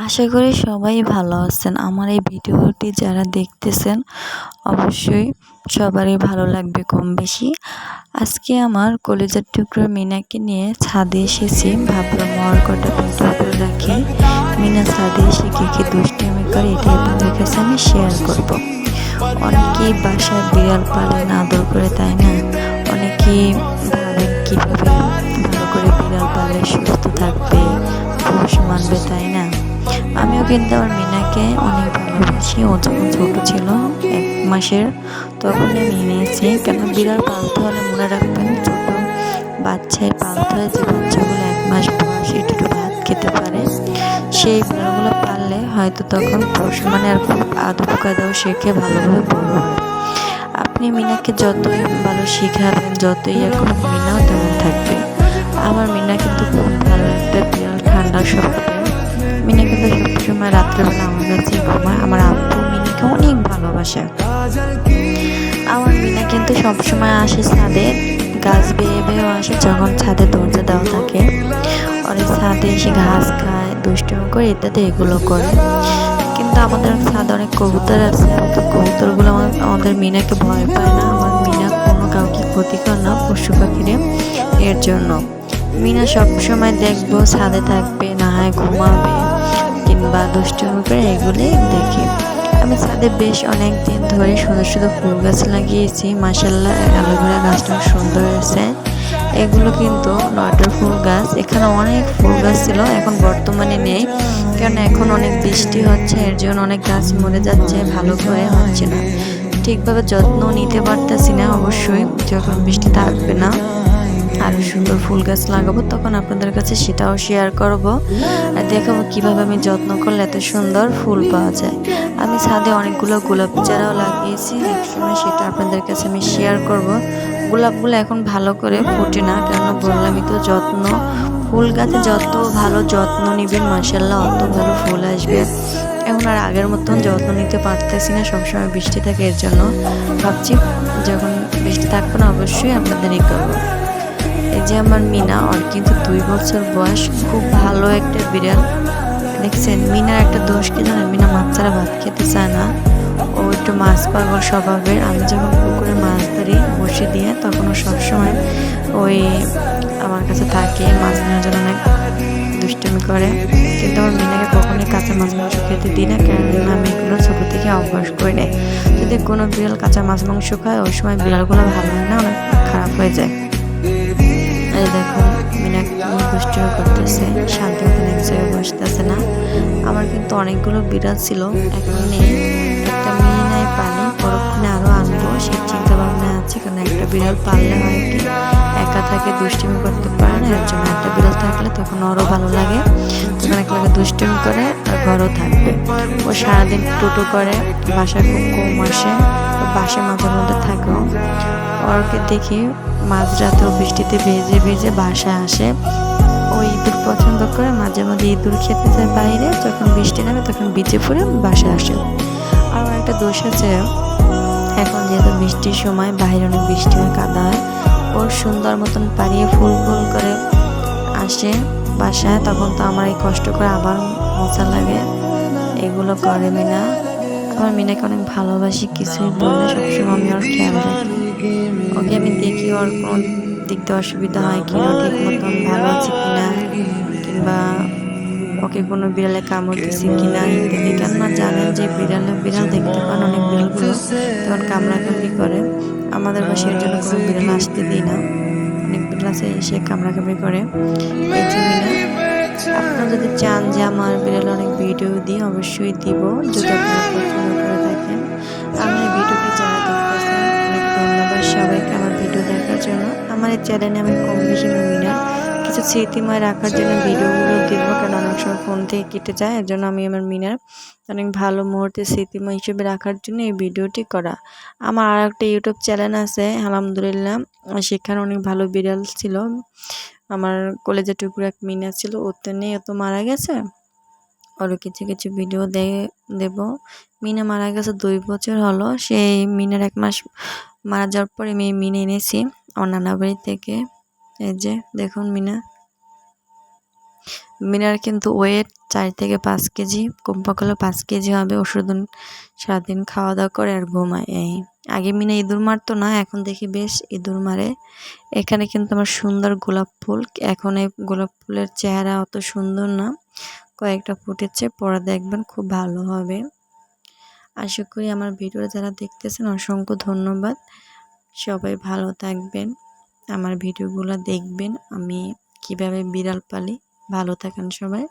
আশা করি সবাই ভালো আছেন। আমার এই ভিডিওটি যারা দেখতেছেন অবশ্যই সবারই ভালো লাগবে কম বেশি। আজকে আমার কলেজের টুকরো মিনাকে নিয়ে ছাদে এসেছি। ভাবলাম ওর কটা ভিডিও করে রাখি। মিনা ছাদে এসে কী দুষ্টামি করে এটাই আপনাদের কাছে আমি শেয়ার করব। অনেকেই বাসায় বিড়াল পালেন আদর করে, তাই না? অনেকেই ভাবেন কীভাবে ভালো করে বিড়াল পালে সুস্থ থাকবে, পোষ মানবে, তাই না? আমিও কিন্তু আমার মিনাকে অনেক ভালোবাসি। ও যখন ছোটো ছিল 1 মাসের, তখনই আমি এনেছি। কেন বিড়াল পালতে হলে মনে রাখবেন, ছোটো বাচ্চায় পালতে হয় যে বাচ্চাগুলো 1 মাস বয়সে একটু ভাত খেতে পারে। সেই বিড়ালগুলো পাললে হয়তো তখন মানে আর খুব আদব কায়দাও শেখে, ভালোভাবে বড় হয়। আপনি মিনাকে যতই ভালো শেখাবেন, যতই এখন মিনাও তেমন থাকবে। আমার মিনা কিন্তু খুব ভালো একটা বিড়াল, ঠান্ডা স্বভাবের। মিনা কিন্তু সবসময় রাত্রেবেলা আমার কাছে ঘুমায়। আমার আব্বু মিনাকে অনেক ভালোবাসে। আমার মিনা কিন্তু সবসময় আসে ছাদে, গাছ বেয়ে বেয়েও আসে যখন ছাদে দরজা দেওয়া থাকে। অনেক ছাদে এসে ঘাস খায়, দুষ্টুমি করে ইত্যাদি এগুলো করে। কিন্তু আমাদের ছাদে অনেক কবুতর আছে, তো কবুতরগুলো আমাদের মিনাকে ভয় পায় না। আমার মিনা কোনো কাউকে ক্ষতিকর না পশু পাখিরে, এর জন্য মিনা সবসময় দেখবো ছাদে থাকবে, না হয় ঘুমাবে কিংবা দুষ্টুমি করে, এগুলি দেখি। আমি ছাদে বেশ অনেক দিন ধরে সুন্দর সুন্দর ফুল গাছ লাগিয়েছি। মাশাআল্লাহ, অ্যালোভেরা গাছটা সুন্দর হয়েছে। এগুলো কিন্তু 9টার ফুল গাছ। এখানে অনেক ফুল গাছ ছিল, এখন বর্তমানে নেই, কারণ এখন অনেক বৃষ্টি হচ্ছে, এর জন্য অনেক গাছ মরে যাচ্ছে, ভালো করে হচ্ছে না, ঠিকভাবে যত্ন নিতে পারতেছি না। অবশ্যই যখন বৃষ্টি থাকবে না, আরও সুন্দর ফুল গাছ লাগাবো, তখন আপনাদের কাছে সেটাও শেয়ার করব আর দেখাবো কীভাবে আমি যত্ন করলে এত সুন্দর ফুল পাওয়া যায়। আমি ছাদে অনেকগুলো গোলাপ চারাও লাগিয়েছি, একসময় সেটা আপনাদের কাছে আমি শেয়ার করব। গোলাপগুলো এখন ভালো করে ফোটে না, কেননা বললামই তো, যত্ন, ফুল গাছে যত ভালো যত্ন নেবেন মাশাআল্লাহ অত ভালো ফুল আসবে। এখন আর আগের মতন যত্ন নিতে পারতেছি না, সবসময় বৃষ্টি থাকে, এর জন্য ভাবছি যখন বৃষ্টি থাকবে না অবশ্যই আপনাদেরই করবো। এই যে আমার মিনা, ওর কিন্তু 2 বছর বয়স, খুব ভালো একটা বিড়াল। দেখছেন মিনার একটা দোষ কি জানেন, মিনা মাছ ছাড়া ভাত খেতে চায় না। ও একটু মাছ পাগল স্বভাবের। আমি যখন পুকুরে মাছ ধরি বসে দিয়ে, তখন ও সবসময় ওই আমার কাছে থাকে, মাছ নেওয়ার জন্য অনেক দুষ্টুমি করে। কিন্তু আমার মিনাকে কখনোই কাঁচা মাছ মাংস খেতে দিই না, কেননা আমি এগুলো ছোটো থেকে অভ্যাস করে নেই। যদি কোনো বিড়াল কাঁচা মাছ মাংস খায়, ওই সময় বিড়ালগুলো ভালো হয় না, অনেক খারাপ হয়ে যায়। এই দেখো মিনা দুষ্টুমি করতেছে, শান্তি মতন এক জায়গায় বসতেছে না। আমার কিন্তু অনেকগুলো বিড়াল ছিল, এখন নেই। একটা মিনাই পালি, পরক্ষণে আরও আনবো সেই চিন্তা ভাবনা আছে, কারণ একটা বিড়াল পাললে হয় কি, একা থাকে, দুষ্টুমি করতে পারে না, এর জন্য একটা বিড়াল থাকলে তখন ওরও ভালো লাগে, তখন একলাগে দুষ্টুমি করে আর ঘরও থাকবে। ও সারাদিন টুটু করে, বাসায় খুব কম আসে, বাসায় মাঝে মধ্যে থাকেও। ওরকে দেখি মাঝরাতেও বৃষ্টিতে ভেজে ভেজে বাসায় আসে। ও ইঁদুর পছন্দ করে, মাঝে মাঝে ইঁদুর খেতে যায় বাইরে, যখন বৃষ্টি নামে তখন ভিজে পড়ে বাসায় আসে। আর একটা দোষ আছে, এখন যেহেতু বৃষ্টির সময় বাইরে অনেক বৃষ্টি হয়, কাদা হয়, ও সুন্দর মতন পাড়িয়ে ফুল ফুল করে আসে বাসায়, তখন তো আমার এই কষ্ট করে আবার মজা লাগে। এগুলো করে মিনা। আমার মিনাকে অনেক ভালোবাসি, কিছুই বললে সবসময় আমি ওর খেয়াল রাখি। ওকে আমি দেখি ওর কোনো দিক দিয়ে অসুবিধা হয় কিনা, ঠিক মতন ভালো আছে কিনা, কিংবা ওকে কোনো বিড়ালে কামড় দিচ্ছে কিনা ইত্যাদি। কেননা জানেন যে বিড়াল দেখতে পান অনেক বিড়ালগুলো তখন কামড়াকামড়ি করে। আমাদের বাসায় এর জন্য কোনো বিড়াল আসতে দিই না, অনেক বিড়াল আছে এসে কামড়াকামড়ি করে। এই যে মিনা, আপনারা যদি চান যে আমার বিড়াল অনেক ভিডিও দিই, অবশ্যই দিব, যদি আপনারা পছন্দ করে থাকেন। আমার এই ভিডিওটি যারা দেখতেছেন অনেক ধন্যবাদ সবাইকে আমার ভিডিও দেখার জন্য। আমার এই চ্যানেলে আমি কম বেশি মিনার কিছু স্মৃতিময় রাখার জন্য ভিডিওগুলো দিব, কারণ অনেক সময় ফোন থেকে কেটে যায়, এর জন্য আমি আমার মিনার অনেক ভালো মুহূর্তে স্মৃতিময় হিসেবে রাখার জন্য এই ভিডিওটি করা। আমার আর একটা ইউটিউব চ্যানেল আছে আলহামদুলিল্লাহ, সেখানে অনেক ভালো বিড়াল ছিল। আমার কলেজের টুকরো এক মিনা ছিল, ও তো নেই, ও তো মারা গেছে। আরও কিছু কিছু ভিডিও দেব। মিনা মারা গেছে 2 বছর হলো। সেই মিনার 1 মাস মারা যাওয়ার পরে আমি মিনা এনেছি আমার নানা বাড়ি থেকে। এই যে দেখুন মিনা। মিনার কিন্তু ওয়েট 4 থেকে 5 কেজি, কমপক্ষে হলো 5 কেজি হবে। ওষুধ সারাদিন খাওয়া দাওয়া করে আর ঘুমায়। এই আগে মিনা ইঁদুর মারতো না, এখন দেখি বেশ ইঁদুর মারে। এখানে কিন্তু আমার সুন্দর গোলাপ ফুল, এখন এই গোলাপ ফুলের চেহারা অত সুন্দর না, কয়েকটা ফুটেছে, পরে দেখবেন খুব ভালো হবে। আশা করি আমার ভিডিওটা যারা দেখতেছেন অসংখ্য ধন্যবাদ। সবাই ভালো থাকবেন, আমার ভিডিওগুলো দেখবেন, আমি কিভাবে বিড়াল পালি। ভালো থাকেন সবাই।